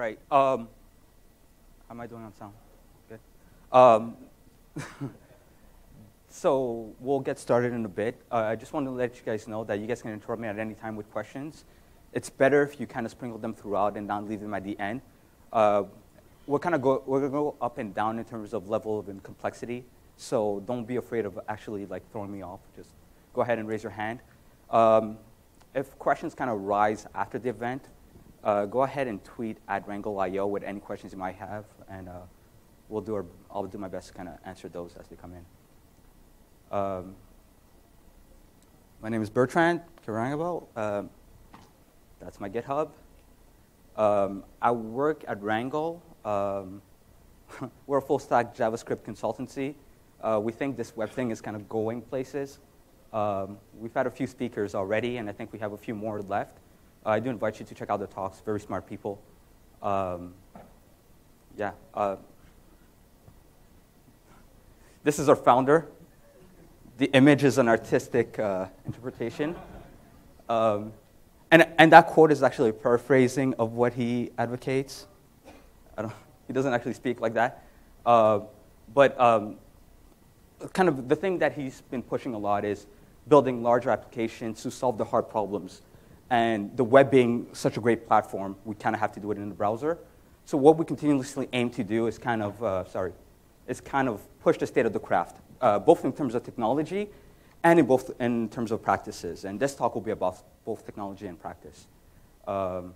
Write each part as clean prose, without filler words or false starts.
right. How am I doing on sound? Good. So we'll get started in a bit. I just want to let you guys know that you guys can interrupt me at any time with questions. It's better if you kind of sprinkle them throughout and not leave them at the end. We're going to go up and down in terms of level of complexity. So don't be afraid of actually like throwing me off. Just go ahead and raise your hand. If questions kind of rise after the event, go ahead and tweet at Wrangle.io with any questions you might have, and I'll do my best to kind of answer those as they come in. My name is Bertrand Karerangabo. That's my GitHub. I work at Wrangle. We're a full-stack JavaScript consultancy. We think this web thing is kind of going places. We've had a few speakers already, and I think we have a few more left. I do invite you to check out the talks. Very smart people. This is our founder. The image is an artistic interpretation. And that quote is actually a paraphrasing of what he advocates. He doesn't actually speak like that. But kind of the thing that he's been pushing a lot is building larger applications to solve the hard problems. And the web being such a great platform, we kind of have to do it in the browser. So what we continuously aim to do is kind of push the state of the craft, both in terms of technology and in terms of practices. And this talk will be about both technology and practice. And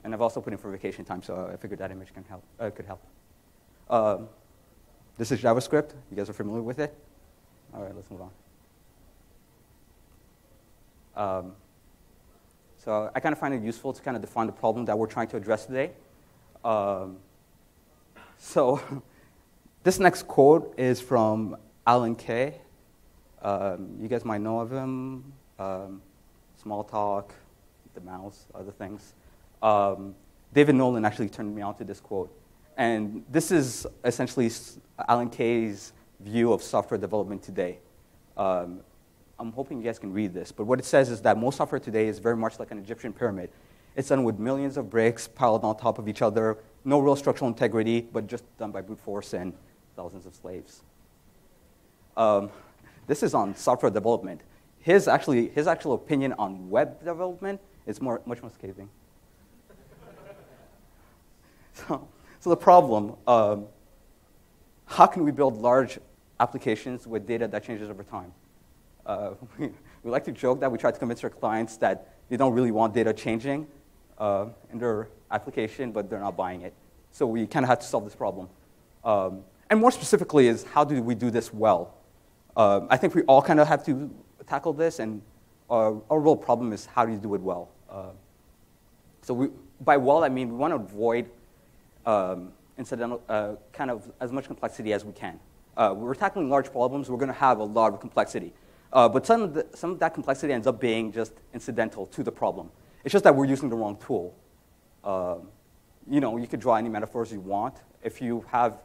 I've also put in for vacation time, so I figured that image could help. This is JavaScript. You guys are familiar with it? All right, let's move on. So I kind of find it useful to kind of define the problem that we're trying to address today. So this next quote is from Alan Kay. You guys might know of him. Smalltalk, the mouse, other things. David Nolan actually turned me on to this quote. And this is essentially Alan Kay's view of software development today. I'm hoping you guys can read this, but what it says is that most software today is very much like an Egyptian pyramid. It's done with millions of bricks piled on top of each other, no real structural integrity, but just done by brute force and thousands of slaves. This is on software development. His actual opinion on web development is much more scathing. So the problem, how can we build large applications with data that changes over time? We like to joke that we try to convince our clients that they don't really want data changing in their application, but they're not buying it. So we kind of have to solve this problem. And more specifically is, how do we do this well? I think we all kind of have to tackle this, and our real problem is, how do you do it well? By well, I mean we want to avoid incidental, kind of as much complexity as we can. We're tackling large problems. We're going to have a lot of complexity. But some of that complexity ends up being just incidental to the problem. It's just that we're using the wrong tool. You could draw any metaphors you want. If you have,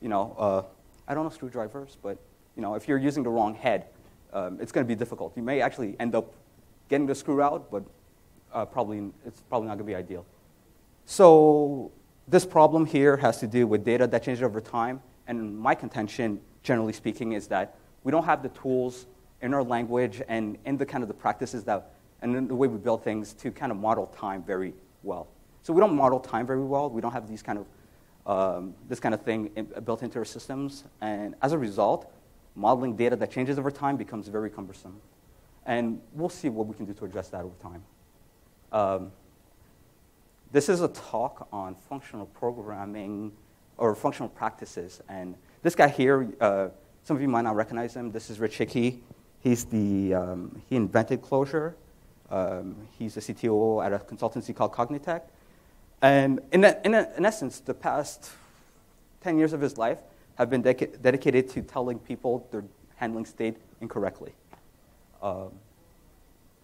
I don't know screwdrivers, but if you're using the wrong head, it's going to be difficult. You may actually end up getting the screw out, but it's probably not going to be ideal. So this problem here has to do with data that changes over time. And my contention, generally speaking, is that we don't have the tools in our language and in the kind of the practices and in the way we build things to kind of model time very well. So we don't model time very well. We don't have this kind of thing built into our systems. And as a result, modeling data that changes over time becomes very cumbersome. And we'll see what we can do to address that over time. This is a talk on functional programming or functional practices. And this guy here, some of you might not recognize him. This is Rich Hickey. He invented Clojure. He's a CTO at a consultancy called Cognitect. And in essence, the past 10 years of his life have been dedicated to telling people they're handling state incorrectly.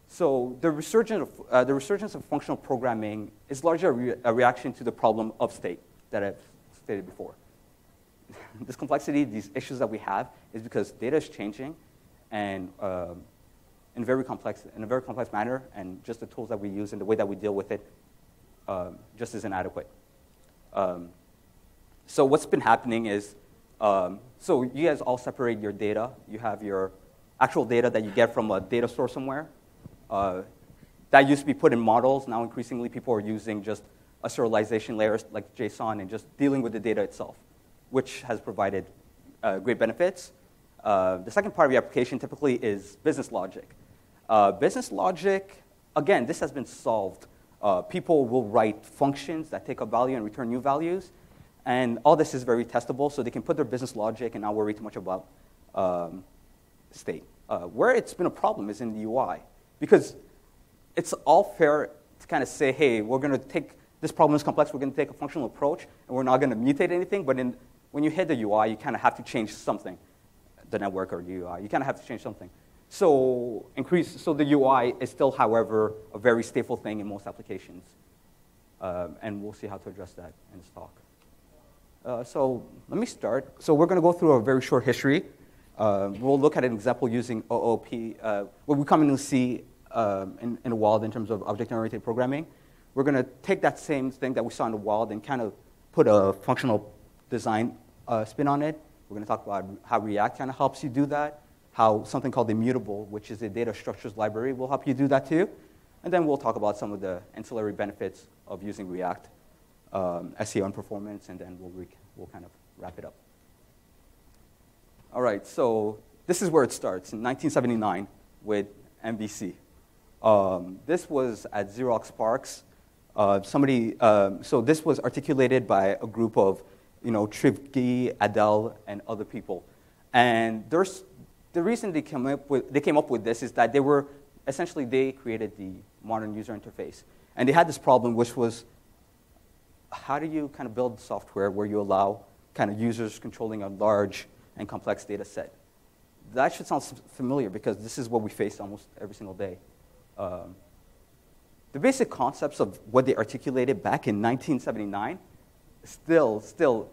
So the resurgence of functional programming is largely a reaction to the problem of state that I've stated before. This complexity, these issues that we have, is because data is changing, and in a very complex manner, and just the tools that we use and the way that we deal with it just isn't adequate. So what's been happening is, so you guys all separate your data. You have your actual data that you get from a data store somewhere. That used to be put in models. Now increasingly people are using just a serialization layer like JSON and just dealing with the data itself, which has provided great benefits. The second part of the application typically is business logic. Business logic, again, this has been solved. People will write functions that take a value and return new values. And all this is very testable, so they can put their business logic and not worry too much about state. Where it's been a problem is in the UI, because it's all fair to kind of say, hey, we're going to take, this problem is complex, we're going to take a functional approach, and we're not going to mutate anything, but when you hit the UI, you kind of have to change something, the network or the UI. You kind of have to change something. So the UI is still, however, a very stable thing in most applications. And we'll see how to address that in this talk. So let me start. So we're going to go through a very short history. We'll look at an example using OOP, what we commonly see in the wild in terms of object-oriented programming. We're going to take that same thing that we saw in the wild and kind of put a functional design spin on it. We're going to talk about how React kind of helps you do that, how something called IMMUTABLE, which is a data structures library, will help you do that too. And then we'll talk about some of the ancillary benefits of using React, SEO and performance, and then we'll kind of wrap it up. All right, so this is where it starts, in 1979 with MVC. This was at Xerox PARCs. So this was articulated by a group of, Trivki, Adele, and other people. And the reason they came up with this is that they created the modern user interface. And they had this problem, which was, how do you kind of build software where you allow kind of users controlling a large and complex data set? That should sound familiar, because this is what we face almost every single day. The basic concepts of what they articulated back in 1979 still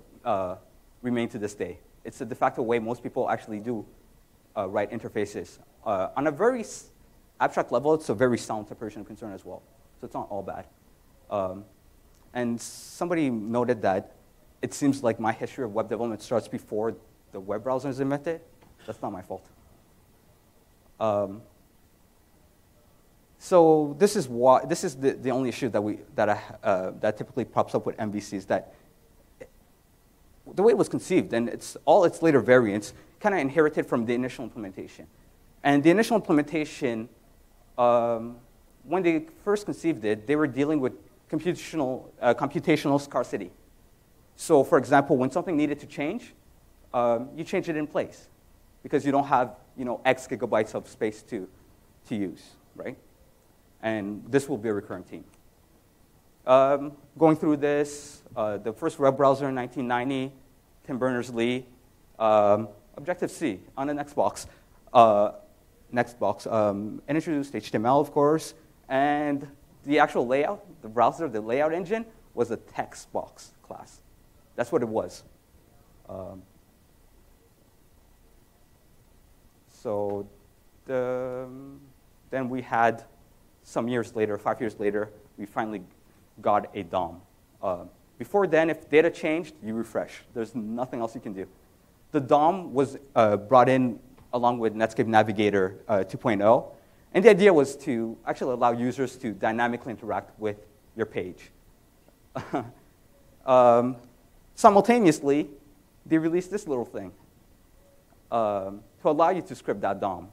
remain to this day. It's a de facto way most people actually do write interfaces. On a very abstract level, it's a very sound separation of concern as well. So it's not all bad. And somebody noted that it seems like my history of web development starts before the web browser is invented. That's not my fault. So this is the only issue that typically pops up with MVC, is that the way it was conceived, and all its later variants, kind of inherited from the initial implementation. And the initial implementation, when they first conceived it, they were dealing with computational scarcity. So for example, when something needed to change, you change it in place, because you don't have X gigabytes of space to use, right? And this will be a recurring theme. Going through this, the first web browser in 1990, Tim Berners-Lee, Objective-C on the next box, and introduced HTML, of course, and the actual layout, the browser, the layout engine, was a text box class. That's what it was. So then we had, some years later, 5 years later, we finally got a DOM. Before then, if data changed, you refresh. There's nothing else you can do. The DOM was brought in along with Netscape Navigator 2.0. And the idea was to actually allow users to dynamically interact with your page. Simultaneously, they released this little thing to allow you to script that DOM.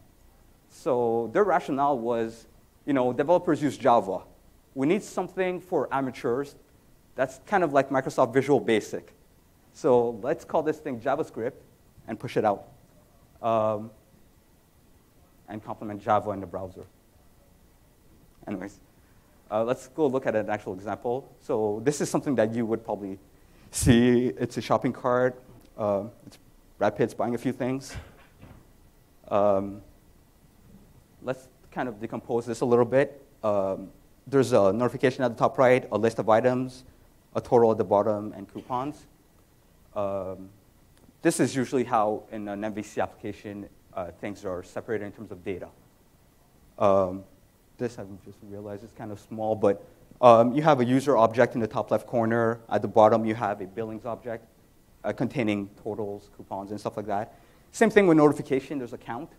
So their rationale was, developers use Java. We need something for amateurs that's kind of like Microsoft Visual Basic. So let's call this thing JavaScript and push it out. And complement Java in the browser. Anyways, let's go look at an actual example. So this is something that you would probably see. It's a shopping cart. It's Brad Pitt's buying a few things. Let's kind of decompose this a little bit. There's a notification at the top right, a list of items, a total at the bottom, and coupons. This is usually how, in an MVC application, things are separated in terms of data. This, I just realized, is kind of small, but You have a user object in the top left corner. At the bottom, you have a billings object containing totals, coupons, and stuff like that. Same thing with notification. There's a count.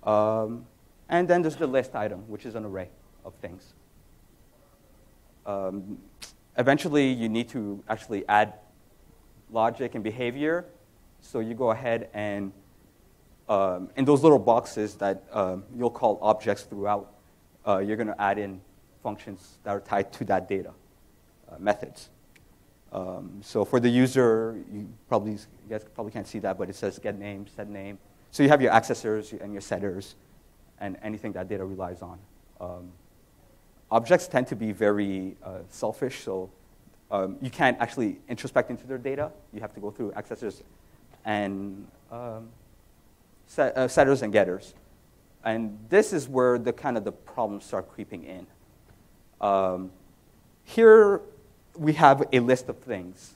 And then there's the list item, which is an array of things. Eventually, you need to actually add logic and behavior. So you go ahead and in those little boxes that you'll call objects throughout, you're going to add in functions that are tied to that data, methods. So for the user, you guys probably can't see that, but it says get name, set name. So you have your accessors and your setters and anything that data relies on. Objects tend to be very selfish, so you can't actually introspect into their data. You have to go through accessors and setters and getters. And this is where the problems start creeping in. Here we have a list of things.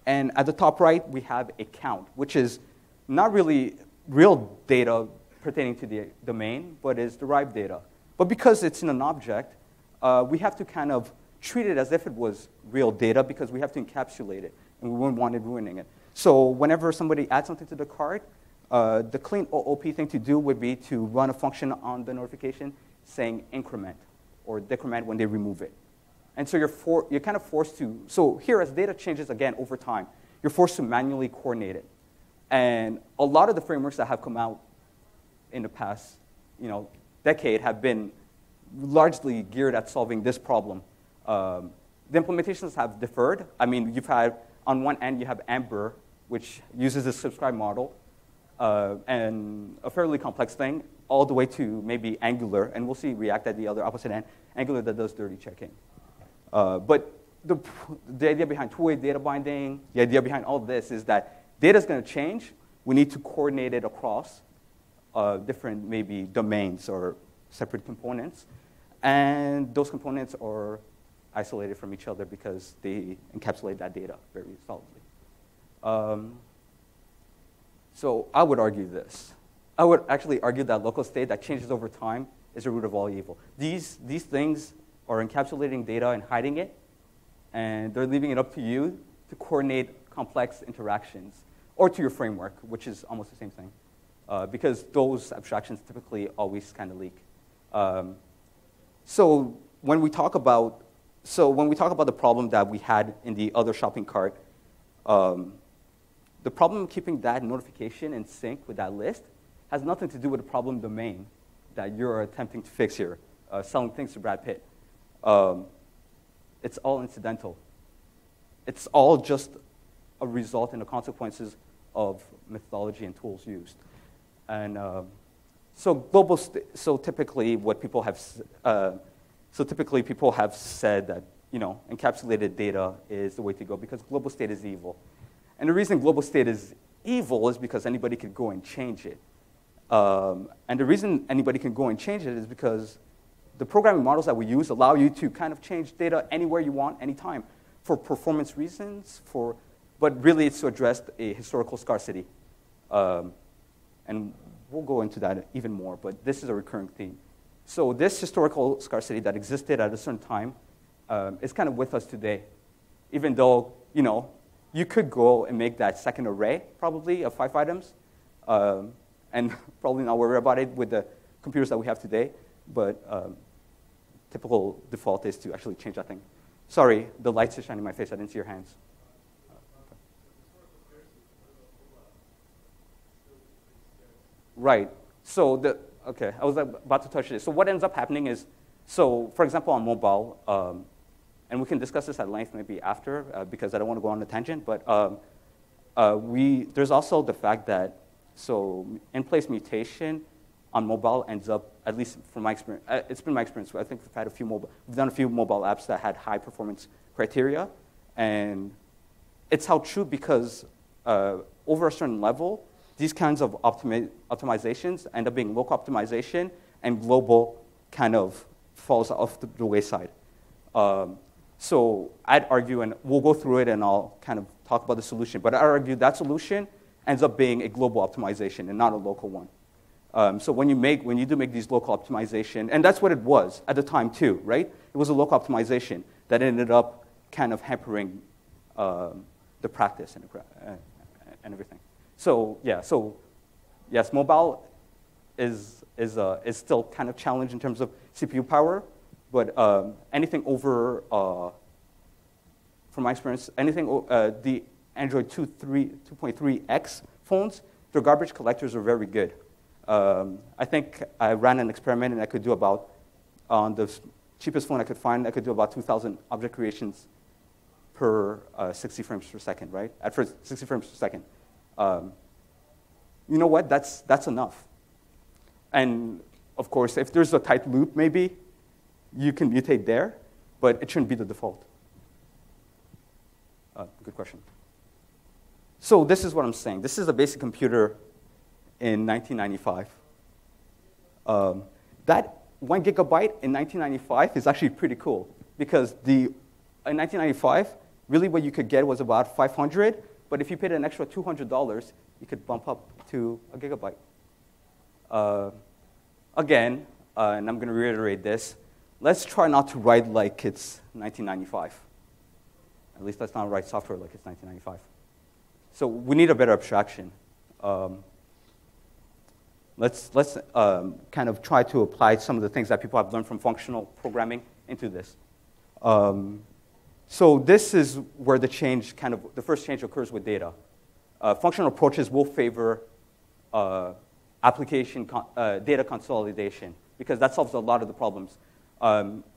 And at the top right, we have a count, which is not really real data pertaining to the domain, but is derived data. But because it's in an object, we have to kind of treat it as if it was real data because we have to encapsulate it, and we wouldn't want it ruining it. So whenever somebody adds something to the cart, the clean OOP thing to do would be to run a function on the notification saying increment or decrement when they remove it. And so you're kind of forced to, so here as data changes again over time, you're forced to manually coordinate it. And a lot of the frameworks that have come out in the past decade have been largely geared at solving this problem. The implementations have differed. I mean, you've had, on one end, you have Amber, which uses the subscribe model, and a fairly complex thing, all the way to maybe Angular, and we'll see React at the other opposite end, Angular that does dirty checking. But the idea behind two-way data binding, the idea behind all this is that data is going to change. We need to coordinate it across different maybe domains or separate components. And those components are isolated from each other because they encapsulate that data very solidly. So I would argue this. I would actually argue that local state that changes over time is the root of all evil. These things are encapsulating data and hiding it, and they're leaving it up to you to coordinate complex interactions, or to your framework, which is almost the same thing, because those abstractions typically always kind of leak. So when we talk about the problem that we had in the other shopping cart, the problem keeping that notification in sync with that list has nothing to do with the problem domain that you're attempting to fix here, selling things to Brad Pitt. It's all incidental. It's all just a result and the consequences of methodology and tools used. And so typically what people have, people have said that encapsulated data is the way to go because global state is evil. And the reason global state is evil is because anybody can go and change it. And the reason anybody can go and change it is because the programming models that we use allow you to kind of change data anywhere you want, anytime, for performance reasons, but really it's to address a historical scarcity. And we'll go into that even more, but this is a recurring theme. So this historical scarcity that existed at a certain time is kind of with us today, even though, you could go and make that second array, probably, of 5 items, and probably not worry about it with the computers that we have today, but typical default is to actually change that thing. Sorry, the lights are shining in my face. I didn't see your hands. Right. So I was about to touch this. So what ends up happening is, so for example, on mobile, and we can discuss this at length maybe after because I don't want to go on a tangent, but there's also the fact that, so in-place mutation on mobile ends up, at least from my experience, it's been my experience, I think we've done a few mobile apps that had high performance criteria, and it's held true because over a certain level, these kinds of optimizations end up being local optimization, and global kind of falls off the wayside. So I'd argue, and we'll go through it, and I'll kind of talk about the solution, but I argue that solution ends up being a global optimization and not a local one. So when you do make these local optimization, and that's what it was at the time too, right? It was a local optimization that ended up kind of hampering the practice and everything. So yeah, so yes, mobile is still kind of challenged in terms of CPU power, but anything over, from my experience, anything the Android 2.3X phones, their garbage collectors are very good. I think I ran an experiment and I could do about, on the cheapest phone I could find, I could do about 2,000 object creations per 60 frames per second, right? At first, 60 frames per second. You know what? That's enough. And of course, if there's a tight loop, maybe you can mutate there, but it shouldn't be the default. Good question. So this is what I'm saying. This is a basic computer in 1995. That 1 gigabyte in 1995 is actually pretty cool because in 1995, really what you could get was about 500, but if you paid an extra $200, you could bump up to a gigabyte. Again, and I'm going to reiterate this, let's try not to write like it's 1995. At least let's not write software like it's 1995. So we need a better abstraction. Let's kind of try to apply some of the things that people have learned from functional programming into this. So this is where the change, the first change occurs with data. Functional approaches will favor application data consolidation because that solves a lot of the problems.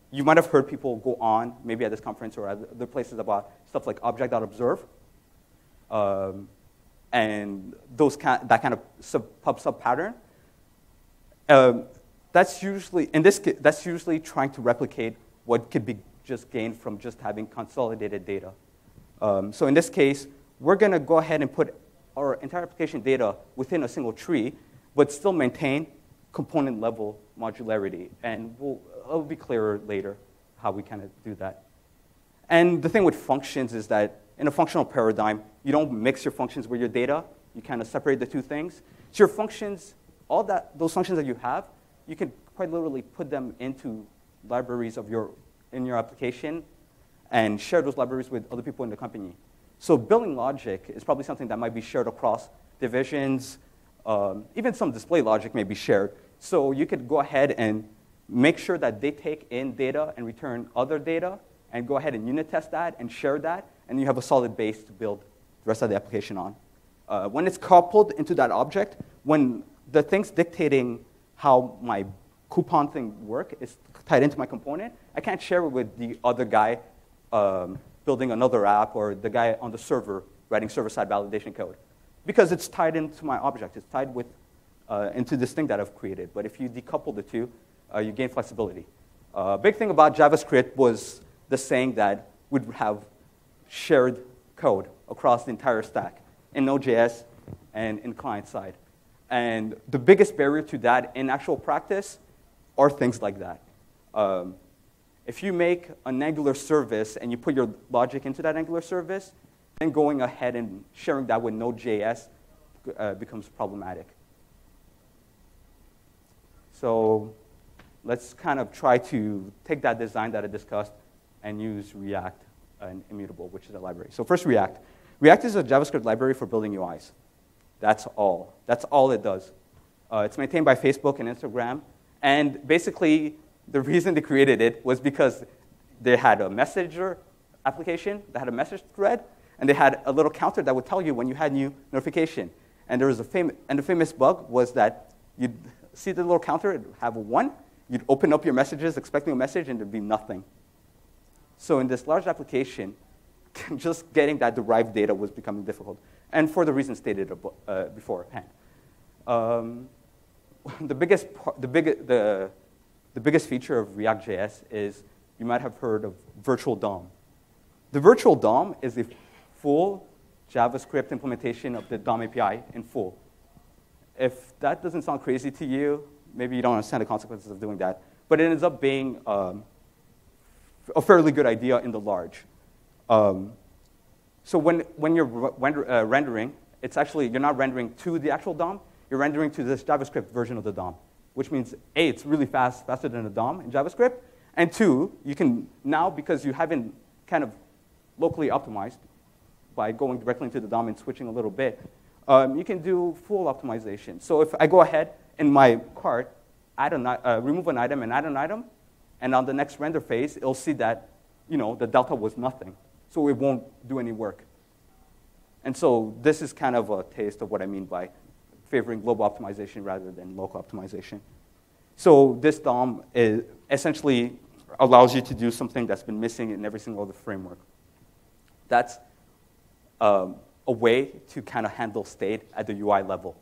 You might have heard people go on, maybe at this conference or at other places, about stuff like object.observe. And that kind of pub-sub pattern. That's usually, that's usually trying to replicate what could be just gained from just having consolidated data. So in this case, we're going to go ahead and put our entire application data within a single tree, but still maintain component-level modularity. And it'll be clearer later how we kind of do that. And the thing with functions is that in a functional paradigm, you don't mix your functions with your data. You kind of separate the two things. So your functions, those functions that you have, you can quite literally put them into libraries in your application and share those libraries with other people in the company. So building logic is probably something that might be shared across divisions. Even some display logic may be shared. So you could go ahead and make sure that they take in data and return other data, and go ahead and unit test that and share that, and you have a solid base to build the rest of the application on. When it's coupled into that object, when the things dictating how my coupon thing work is tied into my component, I can't share it with the other guy building another app or the guy on the server writing server-side validation code, because it's tied into my object. It's tied into this thing that I've created. But if you decouple the two, you gain flexibility. Big thing about JavaScript was the saying that we'd have shared code across the entire stack in Node.js and in client side. And the biggest barrier to that in actual practice are things like that. If you make an Angular service and you put your logic into that Angular service, then going ahead and sharing that with Node.js becomes problematic. So let's kind of try to take that design that I discussed and use React and Immutable, which is a library. So first, React. React is a JavaScript library for building UIs. That's all. That's all it does. It's maintained by Facebook and Instagram. And basically, the reason they created it was because they had a messenger application, they had a message thread, and they had a little counter that would tell you when you had new notification. And there was the famous bug was that you'd see the little counter, it'd have a 1, you'd open up your messages expecting a message, and there'd be nothing. So in this large application, just getting that derived data was becoming difficult, and for the reasons stated beforehand. The biggest feature of React.js is you might have heard of virtual DOM. The virtual DOM is a full JavaScript implementation of the DOM API in full. If that doesn't sound crazy to you, maybe you don't understand the consequences of doing that. But it ends up being a fairly good idea in the large. So when you're rendering, it's actually, you're not rendering to the actual DOM. you're rendering to this JavaScript version of the DOM, which means A, it's really fast, faster than the DOM in JavaScript, and 2, you can now, because you haven't kind of locally optimized by going directly into the DOM and switching a little bit, you can do full optimization. So if I go ahead in my cart, remove an item and add an item, and on the next render phase, it'll see that the delta was nothing. So it won't do any work. And so this is kind of a taste of what I mean by favoring global optimization rather than local optimization. So this DOM essentially allows you to do something that's been missing in every single other framework. That's a way to kind of handle state at the UI level.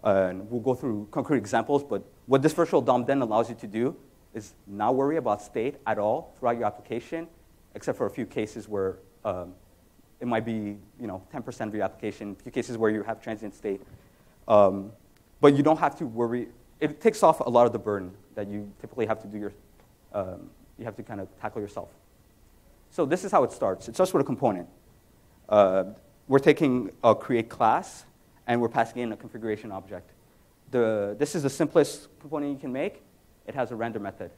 And we'll go through concrete examples, but what this virtual DOM then allows you to do is not worry about state at all throughout your application, except for a few cases where it might be 10% of your application, a few cases where you have transient state. But you don't have to worry. It takes off a lot of the burden that you typically have to do you have to kind of tackle yourself. So this is how it starts. It starts with a component. We're taking a create class, and we're passing in a configuration object. This is the simplest component you can make. It has a render method.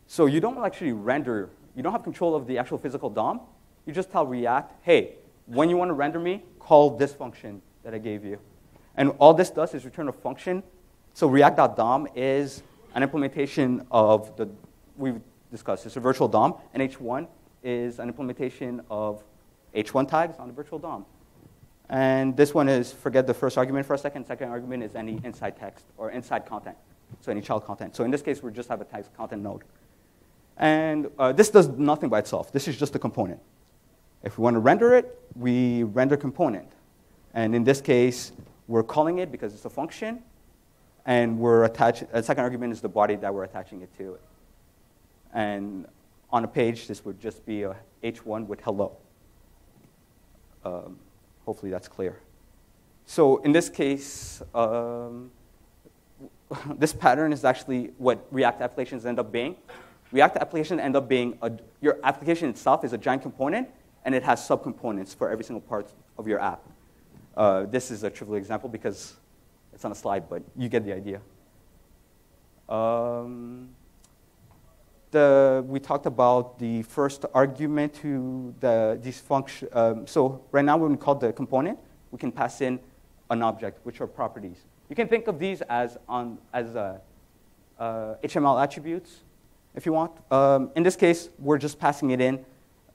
So you don't actually render. You don't have control of the actual physical DOM. You just tell React, hey, when you want to render me, call this function that I gave you. And all this does is return a function. So React.dom is an implementation of we've discussed. It's a virtual DOM, and H1 is an implementation of H1 tags on the virtual DOM. And this one is, forget the first argument for a second. Second argument is any inside text or inside content, so any child content. So in this case, we just have a text content node. And this does nothing by itself. This is just a component. If we want to render it, we render component. And in this case, we're calling it because it's a function, and we're attaching, the second argument is the body that we're attaching it to. And on a page, this would just be a H1 with hello. Hopefully that's clear. So in this case, this pattern is actually what React applications end up being. React applications end up being, your application itself is a giant component, and it has subcomponents for every single part of your app. This is a trivial example because it's on a slide, but you get the idea. We talked about the first argument to these functions. So right now when we call the component, we can pass in an object, which are properties. You can think of these as HTML attributes, if you want. In this case, we're just passing it in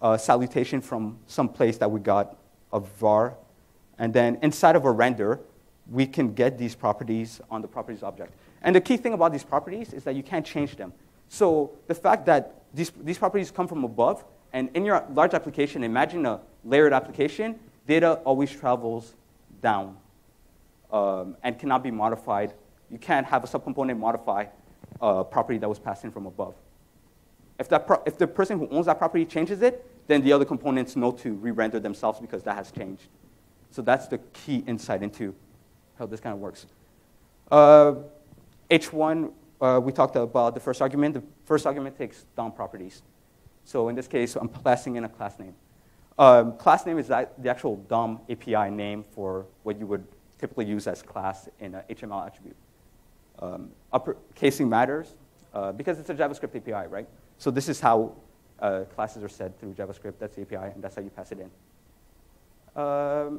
a salutation from some place that we got, a var. And then inside of a render, we can get these properties on the properties object. And the key thing about these properties is that you can't change them. So the fact that these properties come from above, and in your large application, imagine a layered application, data always travels down and cannot be modified. You can't have a subcomponent modify a property that was passed in from above. If the person who owns that property changes it, then the other components know to re-render themselves because that has changed. So that's the key insight into how this kind of works. H1, we talked about the first argument. The first argument takes DOM properties. So in this case, I'm passing in a class name. Class name is the actual DOM API name for what you would typically use as class in an HTML attribute. Uppercasing matters because it's a JavaScript API, right? So this is how classes are set through JavaScript. That's the API, and that's how you pass it in.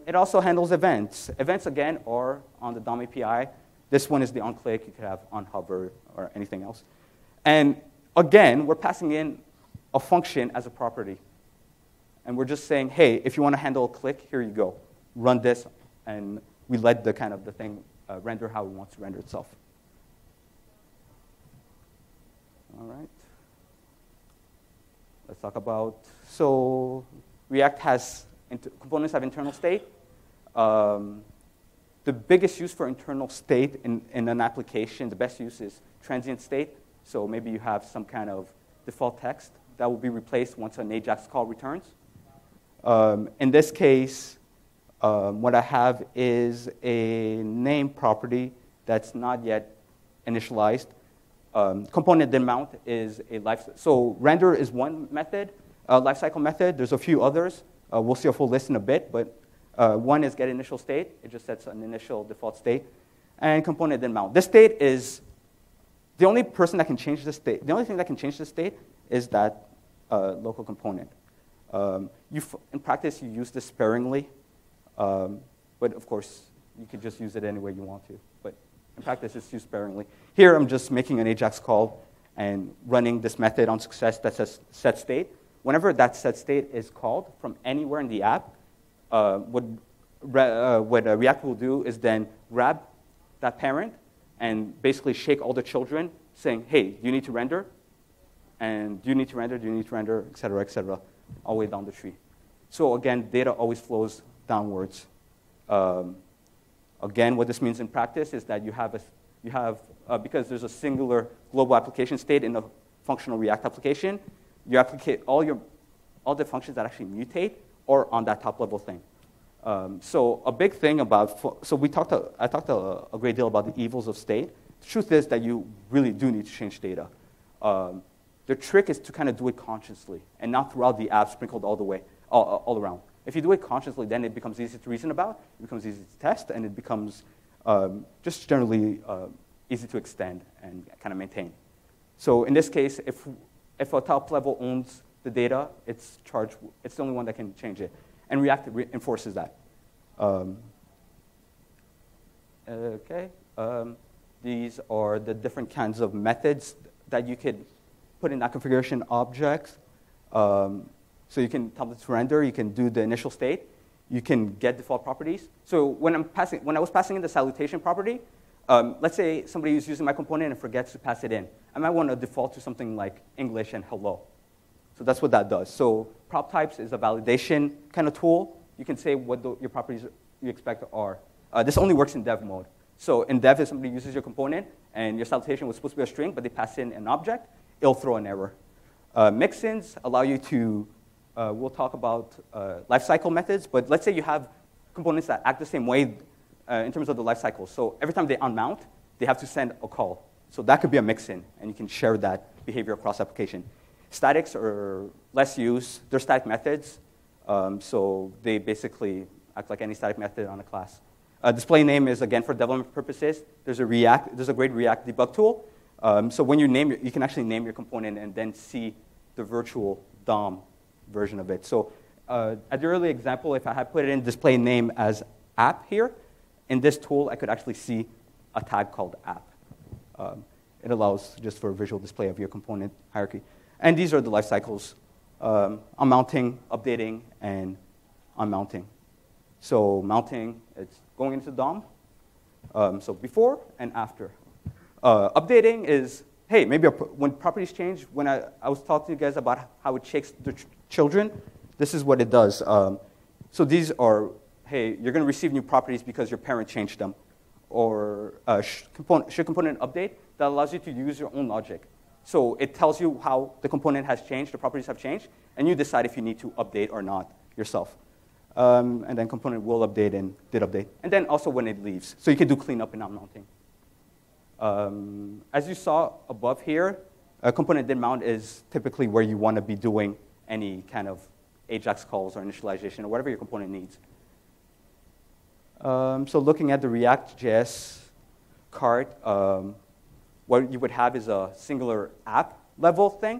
It also handles events. Events, again, are on the DOM API. This one is the onClick. You could have onHover or anything else. And again, we're passing in a function as a property. And we're just saying, hey, if you want to handle a click, here you go. Run this, and we let the thing render how it wants to render itself. All right. Let's talk about, so React has, components have internal state. The biggest use for internal state in an application, the best use is transient state. So maybe you have some kind of default text that will be replaced once an AJAX call returns. In this case, what I have is a name property that's not yet initialized. Component then mount is a so render is one method, lifecycle method. There's a few others. We'll see a full list in a bit, but one is get initial state. It just sets an initial default state. and component then mount. This state is the only person that can change the state. The only thing that can change the state is that local component. In practice, you use this sparingly, but of course, you could just use it any way you want to. But in practice, it's used sparingly. Here, I'm just making an AJAX call and running this method on success that says set state. Whenever that set state is called from anywhere in the app, what React will do is then grab that parent and basically shake all the children, saying, hey, you need to render, and do you need to render, et cetera, all the way down the tree. So again, data always flows downwards. Again, what this means in practice is that because there's a singular global application state in a functional React application, you applicate all the functions that actually mutate or on that top level thing. So a big thing about, I talked a great deal about the evils of state. The truth is that you really do need to change data. The trick is to kind of do it consciously and not throughout the app sprinkled all around. If you do it consciously, then it becomes easy to reason about, it becomes easy to test, and it becomes just generally easy to extend and kind of maintain. So in this case, if a top level owns the data, it's the only one that can change it. And React enforces that. These are the different kinds of methods that you could put in that configuration object. So you can tell it to render, you can do the initial state, you can get default properties. So when I was passing in the salutation property, let's say somebody is using my component and forgets to pass it in. I might want to default to something like English and hello. So that's what that does. So prop types is a validation kind of tool. You can say what your properties you expect are. This only works in dev mode. So in dev, if somebody uses your component and your salutation was supposed to be a string, but they pass in an object, it'll throw an error. Mixins allow you to, we'll talk about lifecycle methods, but let's say you have components that act the same way in terms of the lifecycle. So every time they unmount, they have to send a call. So that could be a mixin, and you can share that behavior across application. Statics are less used. They're static methods, so they basically act like any static method on a class. Display name is, again, for development purposes. There's a great React debug tool. So when you can actually name your component and then see the virtual DOM version of it. So at the early example, if I had put it in display name as app here, in this tool, I could actually see a tag called app. It allows just for a visual display of your component hierarchy. And these are the life cycles, unmounting, updating, and unmounting. So mounting, it's going into DOM. So before and after. Updating is, hey, maybe when properties change, when I was talking to you guys about how it shakes the children, this is what it does. So these are, hey, you're going to receive new properties because your parent changed them. Or should component update that allows you to use your own logic. So it tells you how the component has changed, the properties have changed, and you decide if you need to update or not yourself. And then component will update and did update. And then also when it leaves. So you can do cleanup and unmounting. As you saw above here, a component did mount is typically where you want to be doing any kind of AJAX calls or initialization or whatever your component needs. So looking at the React.js cart, what you would have is a singular app level thing,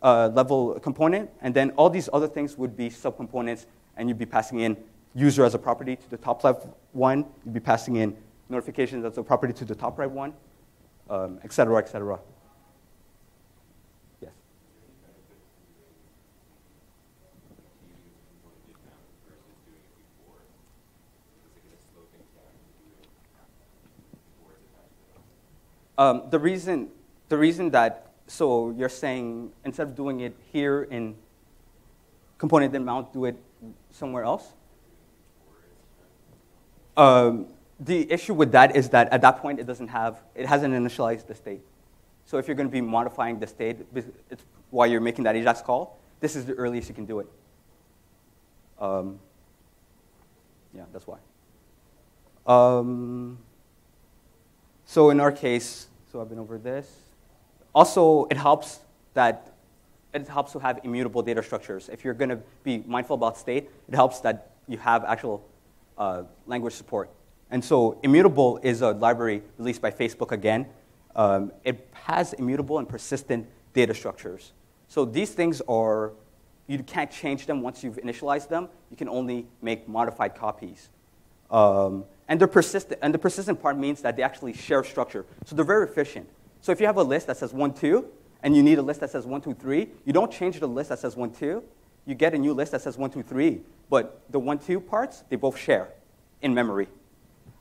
level component, and then all these other things would be subcomponents, and you'd be passing in user as a property to the top left one, you'd be passing in notifications as a property to the top right one, et cetera, et cetera. Yes? The reason that, so you're saying instead of doing it here in component then mount, do it somewhere else? The issue with that is that at that point it hasn't initialized the state. So if you're going to be modifying the state it's while you're making that AJAX call, this is the earliest you can do it. Yeah, that's why. So in our case, so I've been over this. Also, it helps to have immutable data structures. If you're going to be mindful about state, it helps that you have actual language support. And so immutable is a library released by Facebook again. It has immutable and persistent data structures. So these things are, you can't change them once you've initialized them. You can only make modified copies. And they're persistent. And the persistent part means that they actually share structure. So they're very efficient. So if you have a list that says 1, 2, and you need a list that says 1, 2, 3, you don't change the list that says 1, 2. You get a new list that says 1, 2, 3. But the 1, 2 parts, they both share in memory.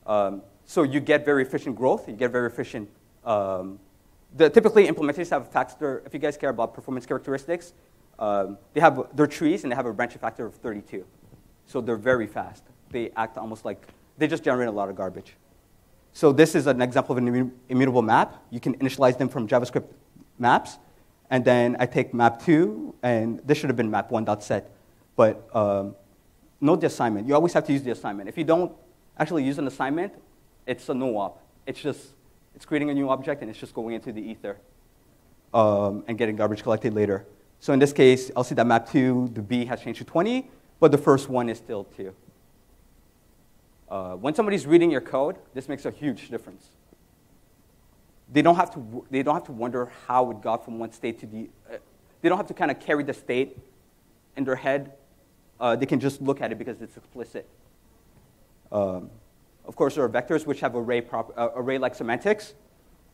So you get very efficient growth. You get very efficient. Typically, implementations have a factor. If you guys care about performance characteristics, they have their trees, and they have a branching factor of 32. So they're very fast. They act almost like they just generate a lot of garbage. So this is an example of an immutable map. You can initialize them from JavaScript maps. And then I take map2, and this should have been map1.set. But note the assignment. You always have to use the assignment. If you don't actually use an assignment, it's a no-op. It's creating a new object, and it's just going into the ether and getting garbage collected later. So in this case, I'll see that map2, the B has changed to 20, but the first one is still 2. When somebody's reading your code, this makes a huge difference. They don't have to wonder how it got from one state to the. They don't have to kind of carry the state in their head. They can just look at it because it's explicit. Of course, there are vectors which have array-like semantics.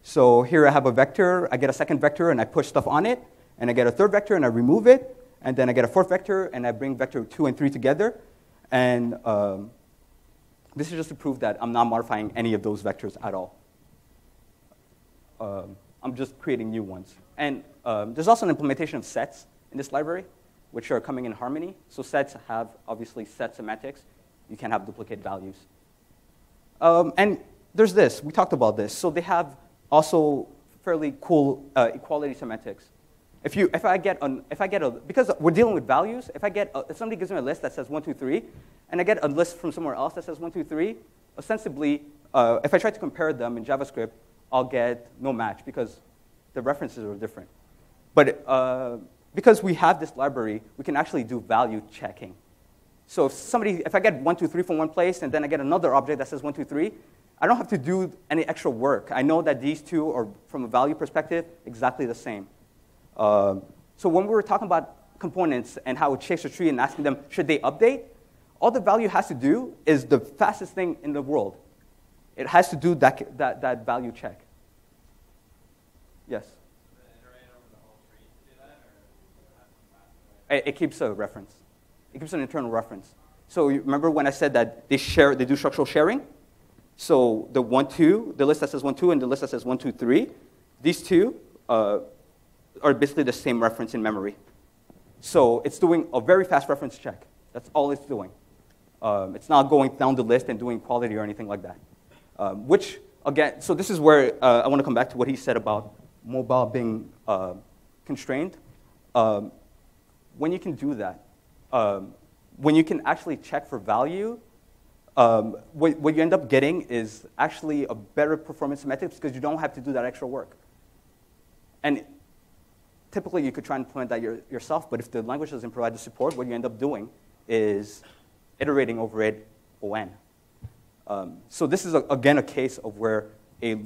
So here I have a vector. I get a second vector, and I push stuff on it. And I get a third vector, and I remove it. And then I get a fourth vector, and I bring vector 2 and 3 together. And this is just to prove that I'm not modifying any of those vectors at all. I'm just creating new ones. And there's also an implementation of sets in this library, which are coming in Harmony. So sets have, obviously, set semantics. You can have duplicate values. And there's this. We talked about this. So they have also fairly cool equality semantics. Because we're dealing with values, if somebody gives me a list that says 1, 2, 3, and I get a list from somewhere else that says 1, 2, 3, ostensibly, if I try to compare them in JavaScript, I'll get no match because the references are different. But because we have this library, we can actually do value checking. So if I get 1, 2, 3 from one place, and then I get another object that says 1, 2, 3, I don't have to do any extra work. I know that these two are, from a value perspective, exactly the same. So when we were talking about components and how it shakes a tree and asking them, should they update? All the value has to do is the fastest thing in the world. It has to do that value check. Yes? It keeps a reference. It keeps an internal reference. So you remember when I said that they do structural sharing? So the 1, 2, the list that says 1, 2, and the list that says 1, 2, 3, these two are basically the same reference in memory. So it's doing a very fast reference check. That's all it's doing. It's not going down the list and doing quality or anything like that. Which, again, so this is where I want to come back to what he said about mobile being constrained. When you can do that, when you can actually check for value, what you end up getting is actually a better performance semantics because you don't have to do that extra work. And typically, you could try and implement that yourself, but if the language doesn't provide the support, what you end up doing is iterating over it on. So this is, again, a case of where a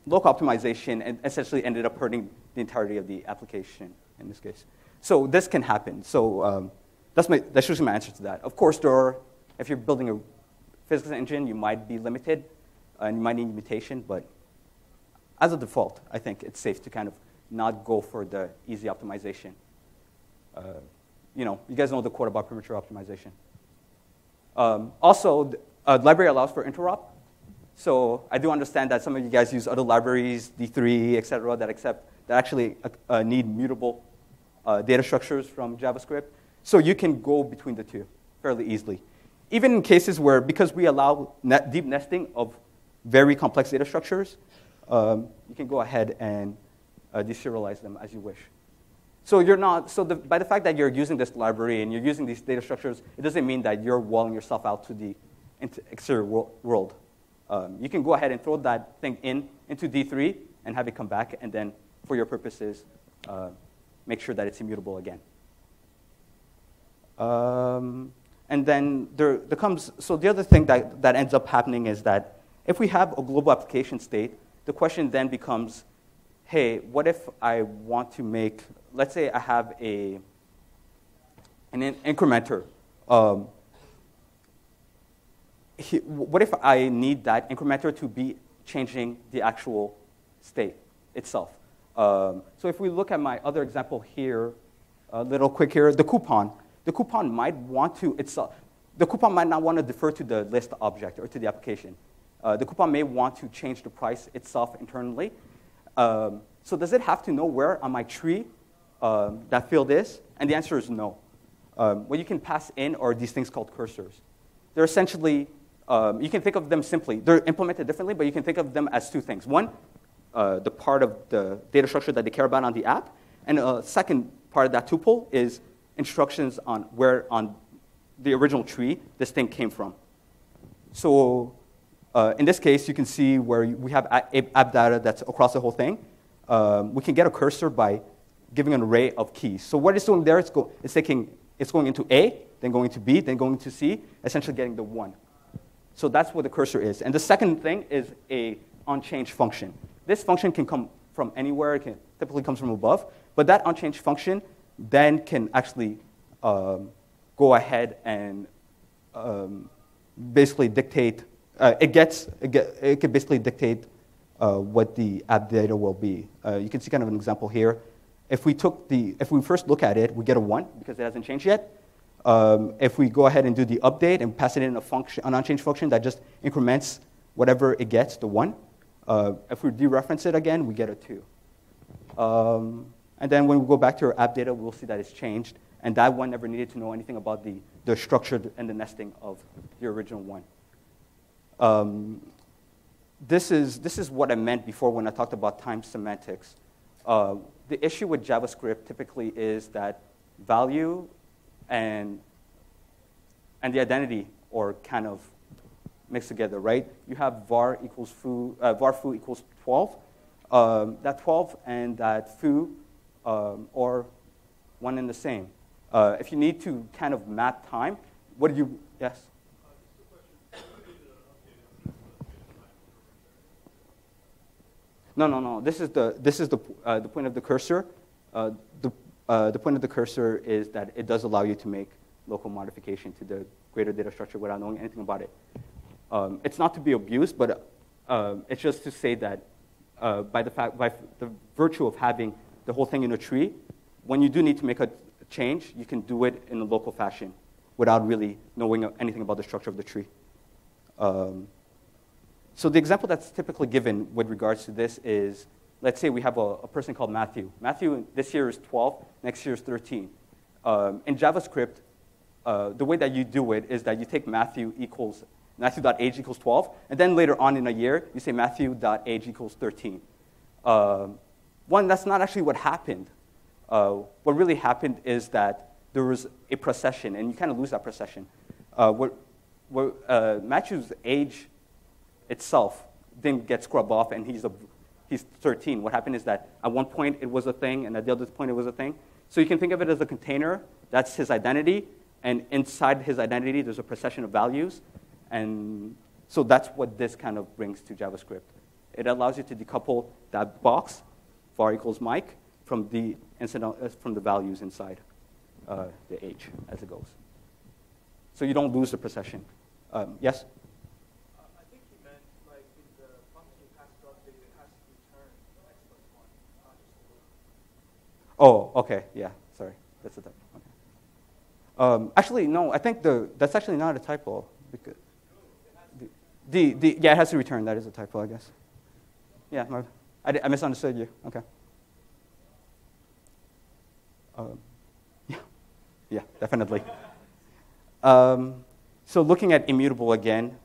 local optimization essentially ended up hurting the entirety of the application in this case. So this can happen. So that's usually my answer to that. Of course, if you're building a physics engine, you might be limited, and you might need mutation, but as a default, I think it's safe to kind of not go for the easy optimization. You guys know the quote about premature optimization. Also, the library allows for interop. So I do understand that some of you guys use other libraries, D3, et cetera, that actually need mutable data structures from JavaScript. So you can go between the two fairly easily. Even in cases where, because we allow deep nesting of very complex data structures, you can go ahead and deserialize them as you wish. So by the fact that you're using this library and you're using these data structures, it doesn't mean that you're walling yourself out to the exterior world. You can go ahead and throw that thing into D3 and have it come back, and then for your purposes, make sure that it's immutable again. And then there comes, so the other thing that ends up happening is that if we have a global application state, the question then becomes, hey, what if I want to make, let's say I have an incrementer. What if I need that incrementer to be changing the actual state itself? So if we look at my other example here, a little quick here, the coupon might want to itself, the coupon might not want to defer to the list object or to the application. The coupon may want to change the price itself internally. So does it have to know where on my tree that field is? And the answer is no. What you can pass in are these things called cursors. They're essentially, you can think of them simply. They're implemented differently, but you can think of them as two things. One, the part of the data structure that they care about on the app. And a second part of that tuple is instructions on where on the original tree this thing came from. So in this case, you can see where we have app data that's across the whole thing. We can get a cursor by giving an array of keys. So what it's doing there, it's going into A, then going to B, then going to C, essentially getting the 1. So that's what the cursor is. And the second thing is a onChange function. This function can come from anywhere. It typically comes from above. But that onChange function then can actually go ahead and basically dictate. It can basically dictate what the app data will be. You can see kind of an example here. If we first look at it, we get a 1 because it hasn't changed yet. If we go ahead and do the update and pass it in a function, an onChange function that just increments whatever it gets, the 1. If we dereference it again, we get a 2. And then when we go back to our app data, we'll see that it's changed. And that one never needed to know anything about the structure and the nesting of the original one. This is what I meant before when I talked about time semantics. The issue with JavaScript typically is that value and the identity are kind of mixed together, right? You have var equals foo, var foo equals 12. That 12 and that foo are one and the same. If you need to kind of map time, what do you, yes? No. This is the point of the cursor. The point of the cursor is that it does allow you to make local modification to the greater data structure without knowing anything about it. It's not to be abused, but it's just to say that by the virtue of having the whole thing in a tree, when you do need to make a change, you can do it in a local fashion without really knowing anything about the structure of the tree. So the example that's typically given with regards to this is, let's say we have a person called Matthew. Matthew this year is 12, next year is 13. In JavaScript, the way that you do it is that you take Matthew.age equals 12, and then later on in a year, you say Matthew.age equals 13. One, that's not actually what happened. What really happened is that there was a procession, and you kind of lose that procession. Matthew's age itself didn't get scrubbed off, and he's 13. What happened is that at one point it was a thing, and at the other point it was a thing. So you can think of it as a container. That's his identity, and inside his identity there's a procession of values. And so that's what this kind of brings to JavaScript. It allows you to decouple that box, var equals Mike, from the values inside the age as it goes. So you don't lose the procession. Yes? I think he meant like in the function you pass to update, it has to return x plus 1, not just a loop. Oh, okay, yeah, sorry. That's a typo. Okay. Actually, no, I think that's actually not a typo. Because yeah, it has to return. That is a typo, I guess. Yeah, I misunderstood you. Okay. Yeah, definitely. So looking at immutable again,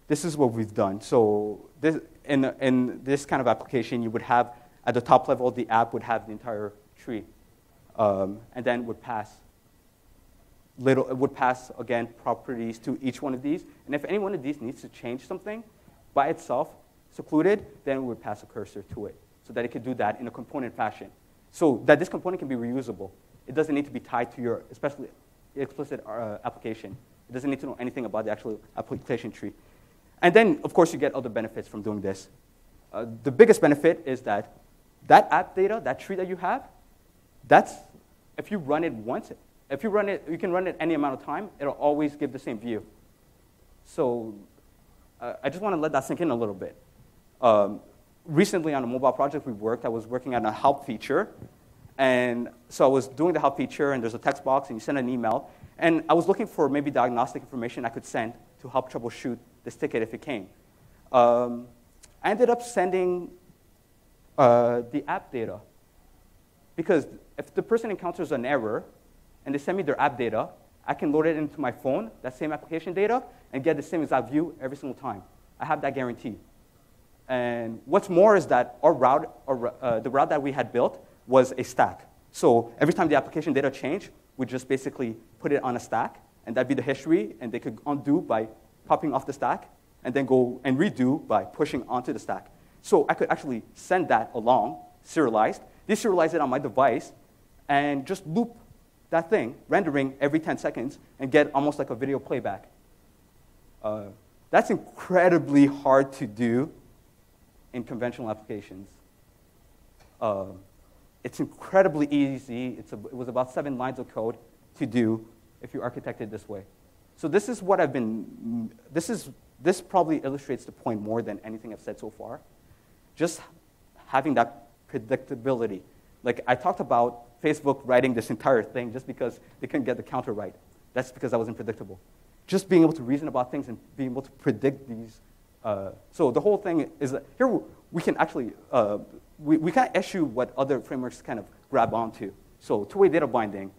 this is what we've done. So in this kind of application, you would have, at the top level, the app would have the entire tree, and then would pass again properties to each one of these. And if any one of these needs to change something by itself, secluded, then it would pass a cursor to it so that it could do that in a component fashion. So that this component can be reusable. It doesn't need to be tied to your, especially explicit application. It doesn't need to know anything about the actual application tree. And then, of course, you get other benefits from doing this. The biggest benefit is that app data, that tree that you have, if you run it once, you can run it any amount of time, it'll always give the same view. So I just want to let that sink in a little bit. Recently on a mobile project I was working on a help feature. And so I was doing the help feature, and there's a text box, and you send an email. And I was looking for maybe diagnostic information I could send to help troubleshoot this ticket if it came. I ended up sending the app data. Because if the person encounters an error, and they send me their app data, I can load it into my phone, that same application data, and get the same exact view every single time. I have that guarantee. And what's more is that our route, the route that we had built was a stack. So every time the application data changed, we just basically put it on a stack, and that'd be the history, and they could undo by popping off the stack, and then go and redo by pushing onto the stack. So I could actually send that along, serialized, deserialize it on my device, and just loop that thing, rendering every 10 seconds, and get almost like a video playback. That's incredibly hard to do in conventional applications. It's incredibly easy. It was about 7 lines of code to do if you architect it this way. So this is what this probably illustrates the point more than anything I've said so far. Just having that predictability. Like I talked about Facebook writing this entire thing just because they couldn't get the counter right. That's because I wasn't predictable. Just being able to reason about things and being able to predict these. So the whole thing is that here we can actually, we kind of issue what other frameworks kind of grab onto. So two-way data binding,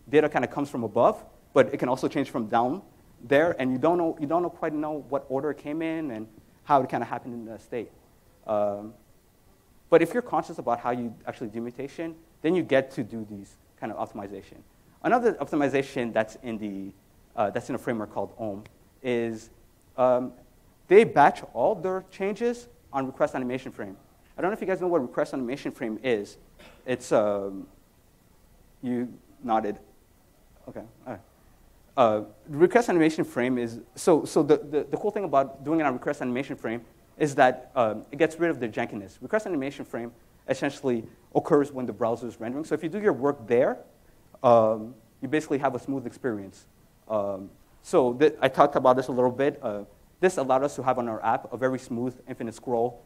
data kind of comes from above, but it can also change from down there, and you don't quite know what order it came in and how it kind of happened in the state. But if you're conscious about how you actually do mutation, then you get to do these kind of optimization. Another optimization that's in a framework called OM is they batch all their changes on request animation frame. I don't know if you guys know what request animation frame is. It's, you nodded. Okay, all right. Request animation frame is, so the cool thing about doing it on request animation frame is that it gets rid of the jankiness. Request animation frame essentially occurs when the browser is rendering. So if you do your work there, you basically have a smooth experience. So I talked about this a little bit. This allowed us to have on our app a very smooth infinite scroll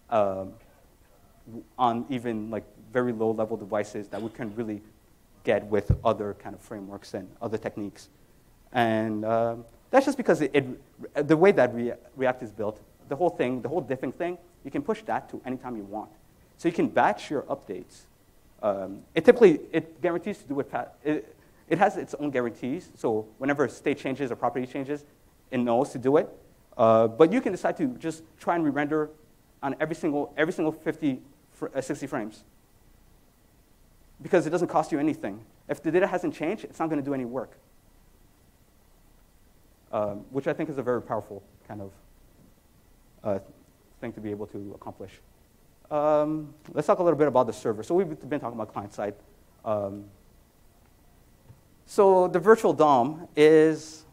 on even like very low level devices that we can really get with other kind of frameworks and other techniques. And that's just because the way that React is built, the whole diffing thing, you can push that to any time you want. So you can batch your updates. It guarantees to do it has its own guarantees. So whenever state changes or property changes, it knows to do it. But you can decide to just try and re-render on every single 60 frames. Because it doesn't cost you anything. If the data hasn't changed, it's not going to do any work. Which I think is a very powerful kind of thing to be able to accomplish. Let's talk a little bit about the server. So we've been talking about client side. So the virtual DOM is,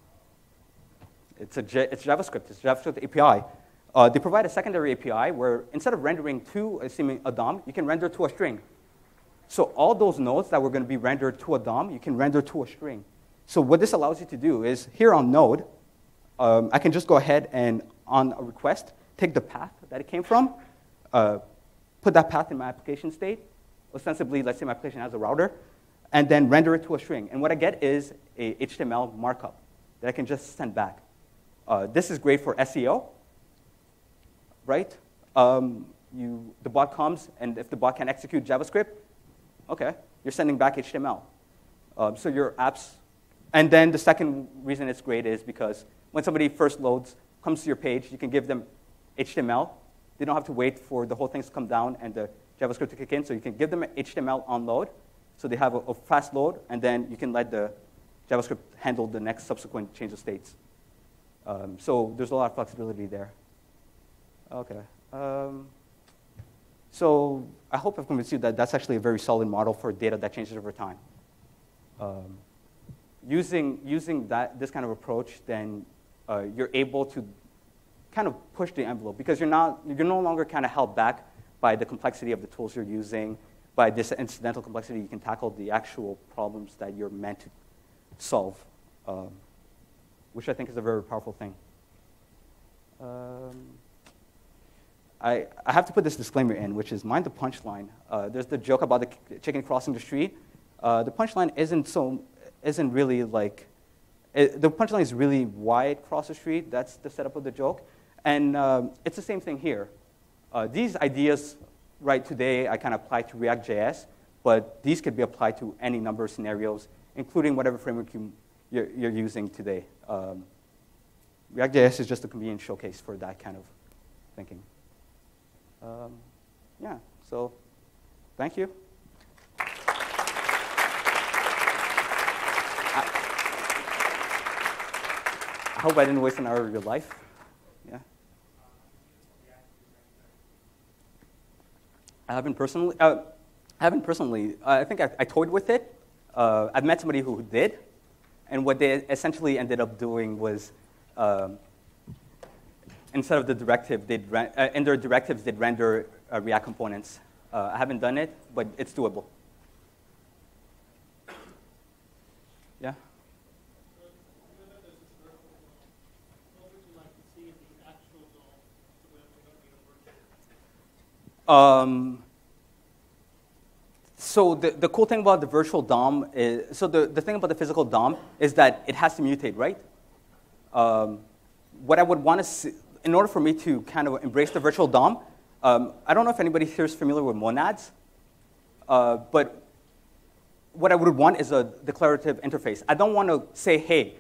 it's JavaScript. It's JavaScript API. They provide a secondary API where instead of rendering to a DOM, you can render to a string. So all those nodes that were going to be rendered to a DOM, you can render to a string. So what this allows you to do is here on node, I can just go ahead and on a request, take the path that it came from, put that path in my application state. Ostensibly, let's say my application has a router, and then render it to a string. And what I get is a HTML markup that I can just send back. This is great for SEO, right? The bot comes, and if the bot can execute JavaScript, okay, you're sending back HTML. So your apps, and then the second reason it's great is because when somebody first comes to your page, you can give them HTML. They don't have to wait for the whole thing to come down and the JavaScript to kick in. So you can give them HTML on load. So they have a fast load, and then you can let the JavaScript handle the next subsequent change of states. So there's a lot of flexibility there. Okay. So I hope I've convinced you that that's actually a very solid model for data that changes over time. using this kind of approach, then you're able to kind of push the envelope because you're no longer kind of held back by the complexity of the tools you're using, by this incidental complexity. You can tackle the actual problems that you're meant to solve, which I think is a very powerful thing. I have to put this disclaimer in, which is mind the punchline. There's the joke about the chicken crossing the street. The punchline isn't really like, the punchline is really wide across the street. That's the setup of the joke. And it's the same thing here. These ideas, right, today I kind of apply to React.js, but these could be applied to any number of scenarios, including whatever framework you're using today. React.js is just a convenient showcase for that kind of thinking. Yeah, so thank you. I hope I didn't waste an hour of your life. Yeah. I haven't personally. I think I toyed with it. I've met somebody who did, and what they essentially ended up doing was, instead of the directive, in their directives, they'd render React components. I haven't done it, but it's doable. Yeah. So the cool thing about the virtual DOM is, so the thing about the physical DOM is that it has to mutate, right? What I would want to see, in order for me to kind of embrace the virtual DOM, I don't know if anybody here is familiar with monads, but what I would want is a declarative interface. I don't want to say, hey,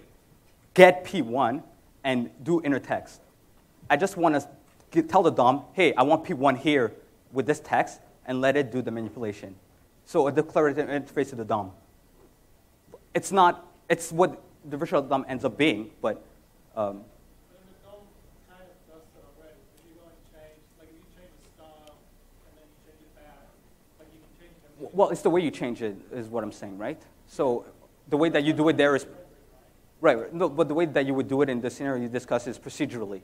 get P1 and do inner text. I just want to tell the DOM, hey, I want P1 here with this text, and let it do the manipulation. So a declarative interface to the DOM. It's not, it's what the virtual DOM ends up being, but well, it's the way you change it is what I'm saying, right? So the way that you do it there is, right, no, but the way that you would do it in the scenario you discussed is procedurally.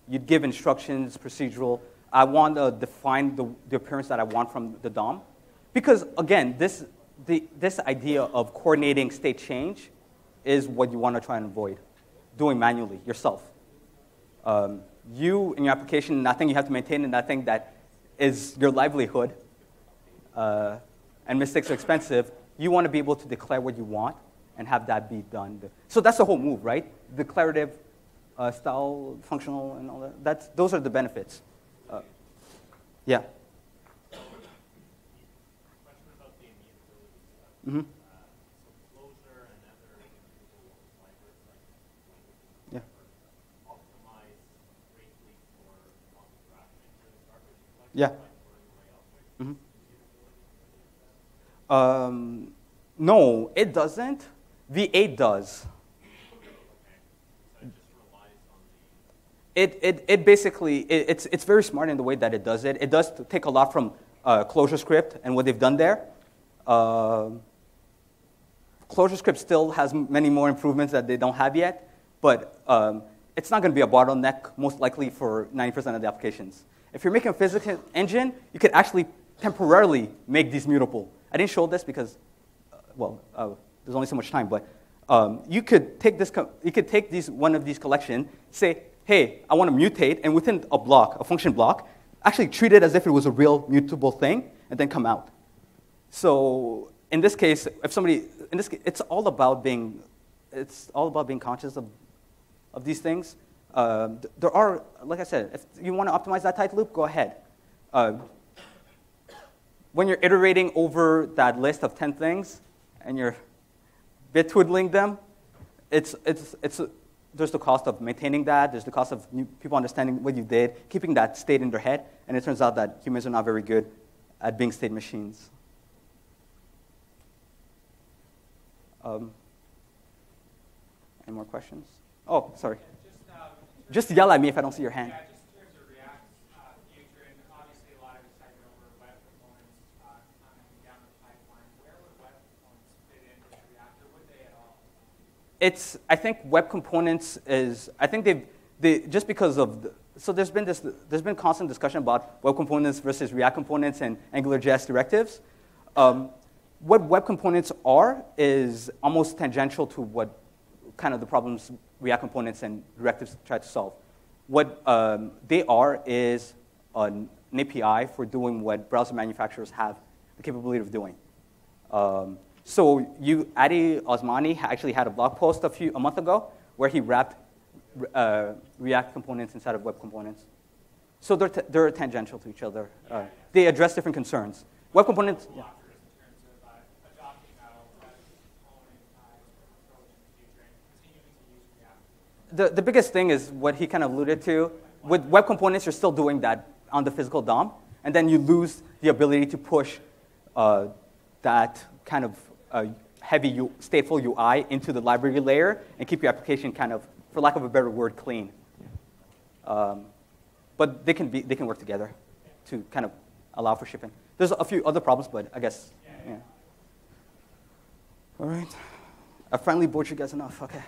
You'd give instructions, procedural. I want to define the appearance that I want from the DOM. Because again, this idea of coordinating state change is what you want to try and avoid, doing manually yourself. You, in your application, nothing you have to maintain, and nothing that is your livelihood, and mistakes are expensive, you want to be able to declare what you want and have that be done. So that's the whole move, right? Declarative, style, functional, and all that. Those are the benefits. Yeah. Question about the immutability stuff. Mm-hmm. So closure and other immutable libraries Yeah. optimize greatly for multi-graph into the garbage collection. Yeah. Mm-hmm. No, it doesn't. V8 does. It basically, it's very smart in the way that it does it. It does take a lot from ClojureScript and what they've done there. ClojureScript still has many more improvements that they don't have yet, but it's not going to be a bottleneck, most likely, for 90% of the applications. If you're making a physics engine, you could actually temporarily make these mutable. I didn't show this because, there's only so much time, but you could take one of these collections, say, hey, I want to mutate, and within a block, a function block, actually treat it as if it was a real mutable thing, and then come out. So in this case, it's all about being conscious of these things. There are, like I said, if you want to optimize that tight loop, go ahead. When you're iterating over that list of 10 things, and you're bit twiddling them, there's the cost of maintaining that. There's the cost of people understanding what you did, keeping that state in their head. And it turns out that humans are not very good at being state machines. Any more questions? Oh, sorry. Just yell at me if I don't see your hand. Yeah, just in terms of React's future, and obviously a lot of it's cited over web components coming down the pipeline. Where would web components fit in with React, or would they at all? I think web components is, I think just because of, so there's been constant discussion about web components versus React components and AngularJS directives. What web components are is almost tangential to what kind of the problems React components and directives try to solve. What they are is an API for doing what browser manufacturers have the capability of doing. So Adi Osmani actually had a blog post a month ago where he wrapped React components inside of web components. So they're tangential to each other. They address different concerns. Web components. Yeah. The biggest thing is what he kind of alluded to. With web components, you're still doing that on the physical DOM, and then you lose the ability to push that kind of heavy stateful UI into the library layer and keep your application kind of, for lack of a better word, clean. But they can work together to kind of allow for shipping. There's a few other problems, but I guess, yeah. All right. I finally bored you guys enough. Okay.